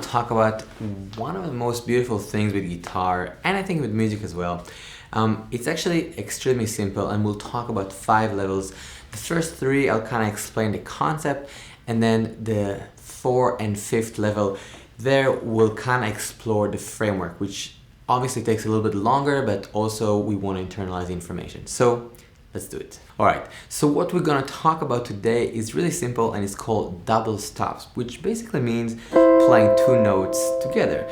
to talk about one of the most beautiful things with guitar, and I think with music as well. It's actually extremely simple, and we'll talk about 5 levels. The first 3, I'll kind of explain the concept, and then the 4th and 5th level, there we'll kind of explore the framework, which obviously takes a little bit longer, but also we want to internalize the information. So let's do it. Alright, so what we're going to talk about today is really simple, and it's called double stops, which basically means playing 2 notes together.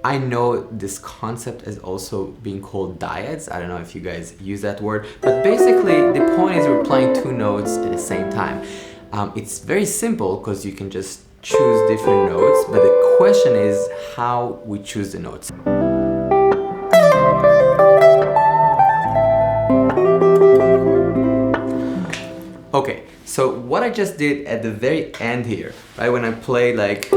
I know this concept is also being called dyads. I don't know if you guys use that word, but basically the point is we're playing 2 notes at the same time. It's very simple because you can just choose different notes, but the question is how we choose the notes. Okay, so what I just did at the very end here, right, when I played like,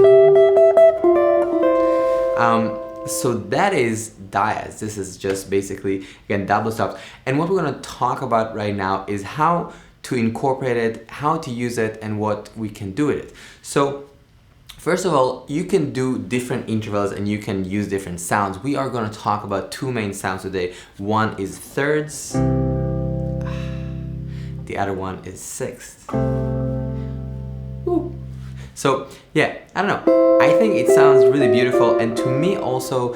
so that is dyads. This is just basically, again, double stops. And what we're going to talk about right now is how to incorporate it, how to use it, and what we can do with it. So first of all, you can do different intervals and you can use different sounds. We are going to talk about 2 main sounds today. One is thirds, the other one is sixths. Woo. So yeah, I don't know. I think it sounds really beautiful, and to me also,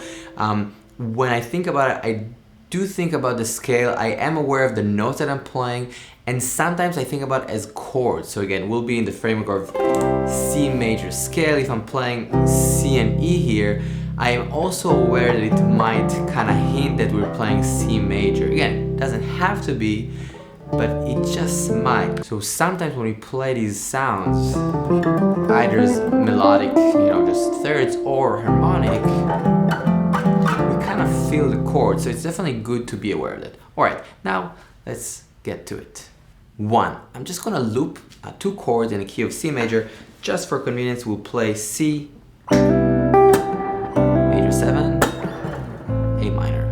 when I think about it, I do think about the scale. I am aware of the notes that I'm playing, and sometimes I think about it as chords. So again, we'll be in the framework of C major scale. If I'm playing C and E here, I am also aware that it might kind of hint that we're playing C major. Again, it doesn't have to be, but it just might. So sometimes when we play these sounds, either as melodic, just thirds, or harmonic, we kind of feel the chord. So it's definitely good to be aware of it. Alright, now let's get to it. 1, I'm just gonna loop 2 chords in the key of C major. Just for convenience, we'll play C, major 7, A minor.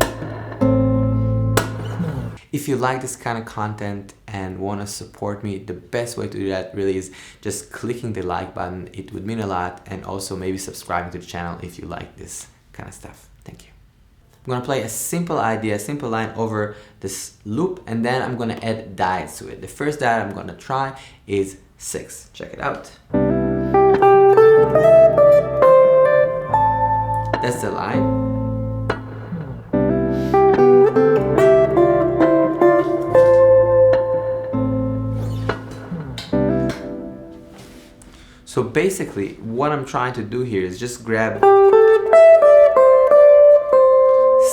If you like this kind of content and want to support me, the best way to do that really is just clicking the like button. It would mean a lot, and also maybe subscribing to the channel if you like this kind of stuff. Thank you. I'm going to play a simple idea, a simple line over this loop, and then I'm going to add dyads to it. The first dyad I'm going to try is 6. Check it out. That's the line. So basically, what I'm trying to do here is just grab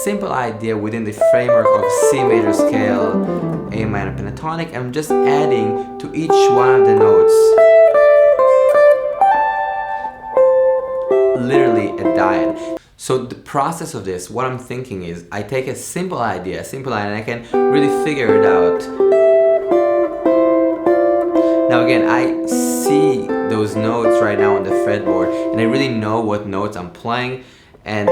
simple idea within the framework of C major scale, A minor pentatonic. I'm just adding to each one of the notes literally a dyad. So the process of this, what I'm thinking is, I take a simple idea, a simple line, and I can really figure it out. Now again, I see those notes right now on the fretboard, and I really know what notes I'm playing, and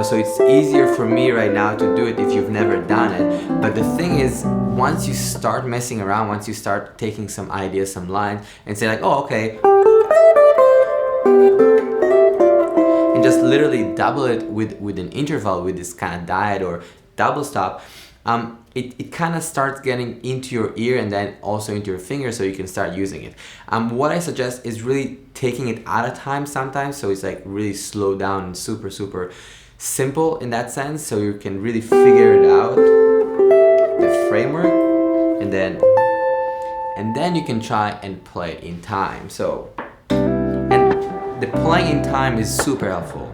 so it's easier for me right now to do it if you've never done it. But the thing is, once you start messing around, once you start taking some ideas, some lines, and say like, oh, okay, and just literally double it with an interval, with this kind of dyad or double stop, it kind of starts getting into your ear and then also into your finger, so you can start using it. What I suggest is really taking it at a time sometimes, so it's like really slow down and super simple in that sense, so you can really figure it out, the framework, and then you can try and play it in time. So, and the playing in time is super helpful.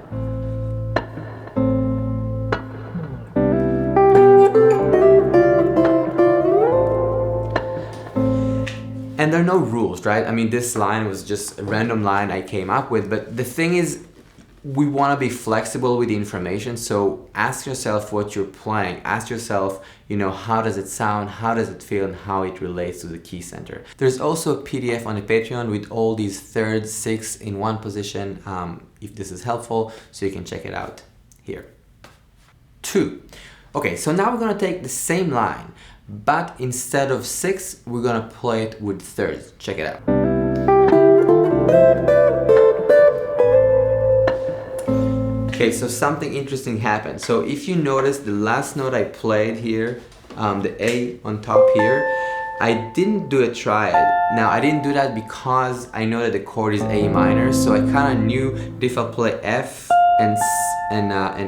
And there are no rules, right? I mean, this line was just a random line I came up with, but the thing is, we want to be flexible with the information. So ask yourself what you're playing. Ask yourself, how does it sound, how does it feel, and how it relates to the key center. There's also a PDF on the Patreon with all these thirds, sixths in one position, if this is helpful, so you can check it out here. 2. Okay, so now we're going to take the same line, but instead of 6, we're going to play it with thirds. Check it out. Okay, so something interesting happened. So if you notice the last note I played here, the A on top here, I didn't do a triad. Now I didn't do that because I know that the chord is A minor, so I kind of knew that if I play F and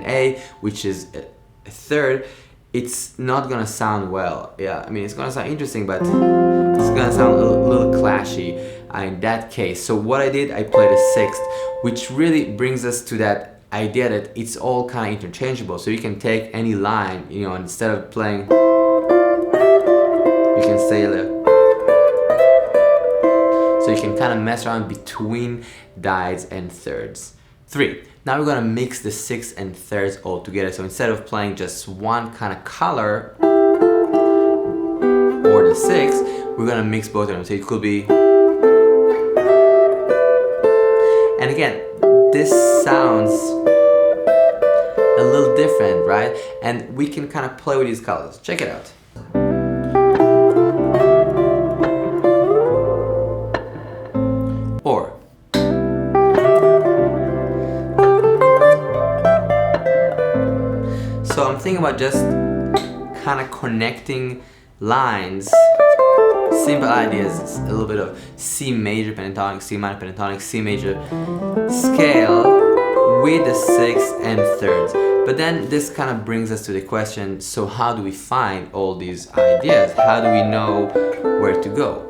A, which is a third, it's not gonna sound well. Yeah, I mean, it's gonna sound interesting, but it's gonna sound a little clashy in that case. So what I did, I played a sixth, which really brings us to that idea that it's all kind of interchangeable. So you can take any line, you know, instead of playing, you can say so you can kind of mess around between dides and thirds. 3. Now we're gonna mix the sixths and thirds all together. So instead of playing just one kind of color or the sixth, we're gonna mix both of them. So it could be, and again, this sounds a little different, right? And we can kind of play with these colors. Check it out. Or so I'm thinking about just kind of connecting lines, simple ideas, a little bit of C major pentatonic, C minor pentatonic, C major scale with the sixths and thirds. But then this kind of brings us to the question, so how do we find all these ideas? How do we know where to go?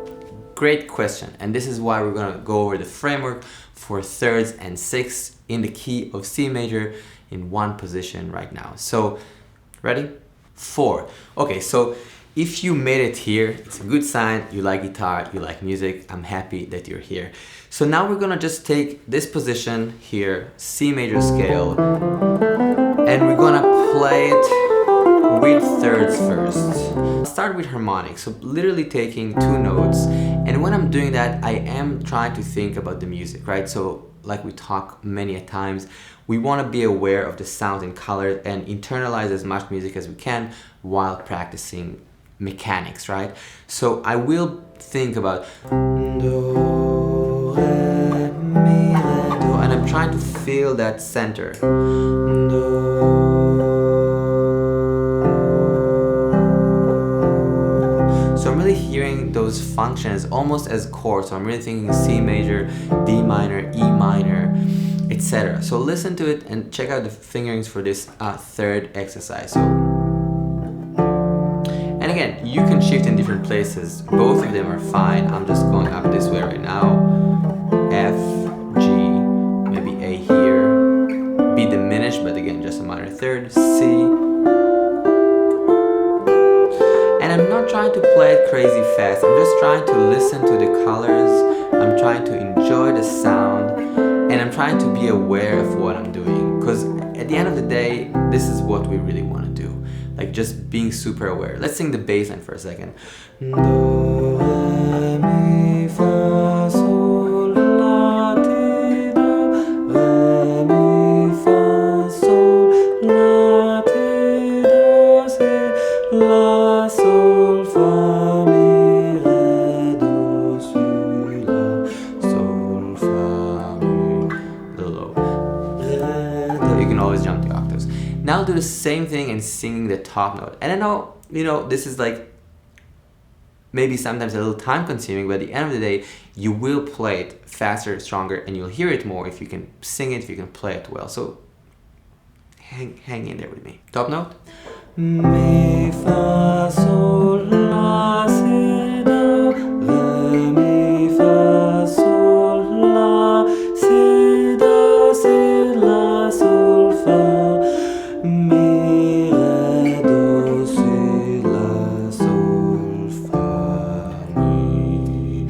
Great question, and this is why we're gonna go over the framework for thirds and sixths in the key of C major in one position right now. So, ready? 4. Okay, so if you made it here, it's a good sign. You like guitar, you like music. I'm happy that you're here. So now we're gonna just take this position here, C major scale, and we're gonna play it with thirds first. Start with harmonics, so literally taking 2 notes, and when I'm doing that, I am trying to think about the music, right? So like we talk many a times, we want to be aware of the sounds and colors and internalize as much music as we can while practicing mechanics, right? So I will think about do, re, mi, re, do, and I'm trying to feel that center. Do, so I'm really hearing those functions almost as chords. So I'm really thinking C major, D minor, E minor, etc. So listen to it and check out the fingerings for this third exercise. So, and again, you can shift in different places. Both of them are fine. I'm just going up this way right now. F, G, maybe A here. B diminished, but again, just a minor third. C. And I'm not trying to play it crazy fast. I'm just trying to listen to the colors. I'm trying to enjoy the sound. And I'm trying to be aware of what I'm doing. Because at the end of the day, this is what we really want to do. Like just being super aware. Let's sing the bass line for a second. Do, re, mi, fa, sol, la, ti, do, re, mi, fa, sol, la, ti, do, si, la, sol, fa, mi, re, do, si, la, sol, fa, mi, the low. Re, do. You can always jump the octaves. Now do the same thing and singing the top note. And I know, you know, this is like maybe sometimes a little time consuming, but at the end of the day, you will play it faster, stronger, and you'll hear it more if you can sing it, if you can play it well. So hang in there with me. Top note. Mi, fa, sol, la, si, do, re, mi, fa, sol, la, si, do, si, la, sol, fa, mi, re, do, si, la, sol, fa, mi.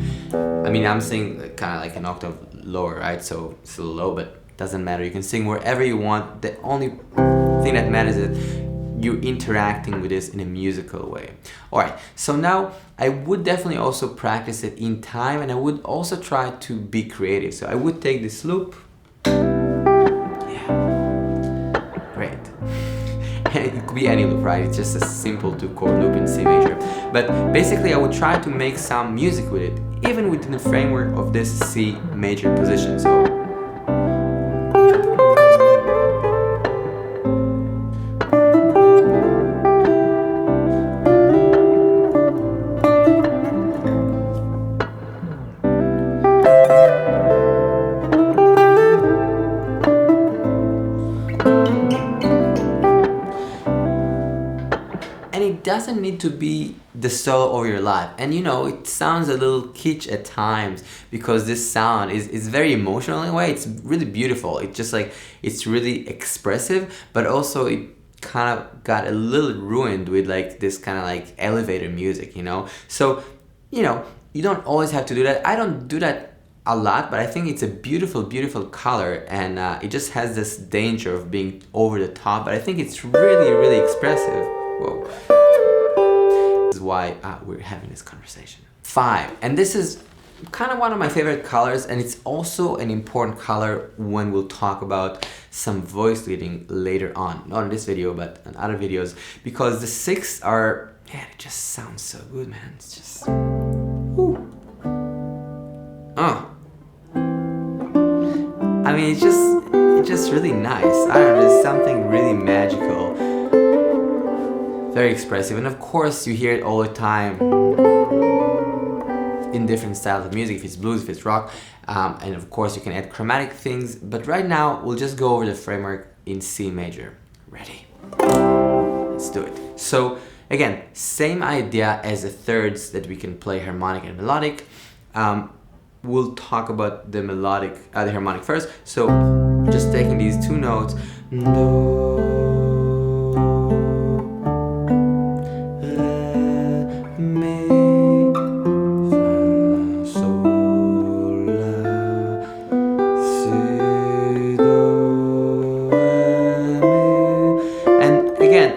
I mean, I'm singing kind of like an octave lower, right? So it's a little low, but doesn't matter. You can sing wherever you want. The only thing that matters is you're interacting with this in a musical way. Alright, so now I would definitely also practice it in time, and I would also try to be creative. So I would take this loop. Yeah, great. And it could be any loop, right? It's just a simple 2-chord loop in C major. But basically I would try to make some music with it, even within the framework of this C major position. So doesn't need to be the solo of your life. And you know, it sounds a little kitsch at times because this sound is very emotional in a way. It's really beautiful. It's just like, it's really expressive, but also it kind of got a little ruined with like this kind of like elevator music, you know? So, you know, you don't always have to do that. I don't do that a lot, but I think it's a beautiful, beautiful color, and it just has this danger of being over the top, but I think it's really, really expressive. Whoa. This is why we're having this conversation. 5, and this is kind of one of my favorite colors, and it's also an important color when we'll talk about some voice leading later on. Not in this video, but in other videos, because the 6 are, yeah, it just sounds so good, man. It's just, whoo. Oh. I mean, it's just really nice. I don't know, there's something really magical. Very expressive, and of course you hear it all the time in different styles of music, if it's blues, if it's rock, and of course you can add chromatic things, but right now we'll just go over the framework in C major. Ready? Let's do it. So again, same idea as the thirds that we can play harmonic and melodic. We'll talk about the melodic, the harmonic first. So just taking these 2 notes, do, re, mi, fa, sol, la, si, do, re, mi. And again,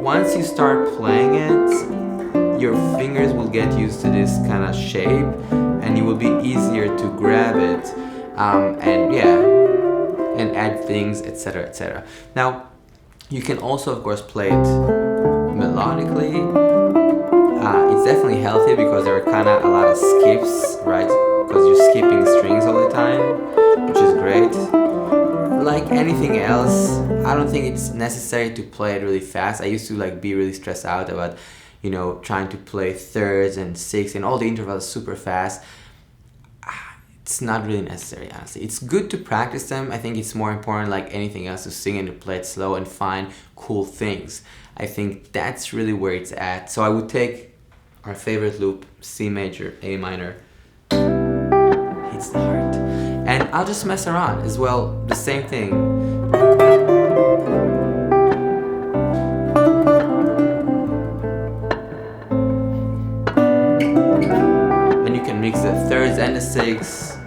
once you start playing it, your fingers will get used to this kind of shape, and it will be easier to grab it, and yeah, and add things, etc., etc. Now, you can also, of course, play it melodically. It's definitely healthy because there are kind of a lot of skips, right? Because you're skipping strings all the time, which is great. Like anything else, I don't think it's necessary to play it really fast. I used to like be really stressed out about, you know, trying to play thirds and 6 and all the intervals super fast. It's not really necessary, honestly. It's good to practice them. I think it's more important, like anything else, to sing and to play it slow and find cool things. I think that's really where it's at. So I would take our favorite loop, C major, A minor, hits the heart. And I'll just mess around as well, the same thing. And you can mix the thirds and the 6.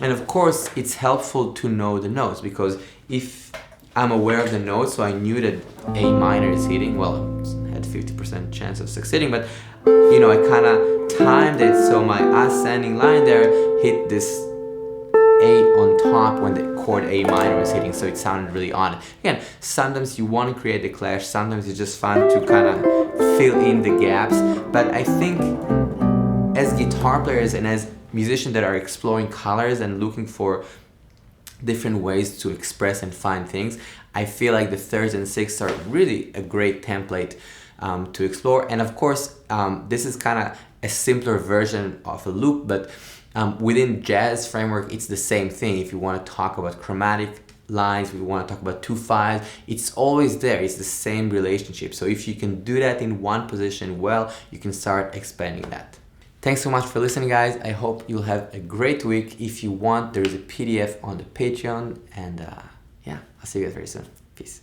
And of course, it's helpful to know the notes, because if I'm aware of the notes, so I knew that A minor is hitting, well, I had 50% chance of succeeding, but you know, I kind of timed it so my ascending line there hit this A on top when the chord A minor was hitting, so it sounded really on. Again, sometimes you want to create the clash, sometimes it's just fun to kind of fill in the gaps, but I think as guitar players and as musicians that are exploring colors and looking for different ways to express and find things, I feel like the thirds and 6s are really a great template to explore. And of course, this is kind of a simpler version of a loop, but within jazz framework, it's the same thing. If you want to talk about chromatic lines, if you want to talk about 2/5, it's always there. It's the same relationship. So if you can do that in one position well, you can start expanding that. Thanks so much for listening, guys. I hope you'll have a great week. If you want, there is a PDF on the Patreon, and yeah, I'll see you guys very soon. Peace.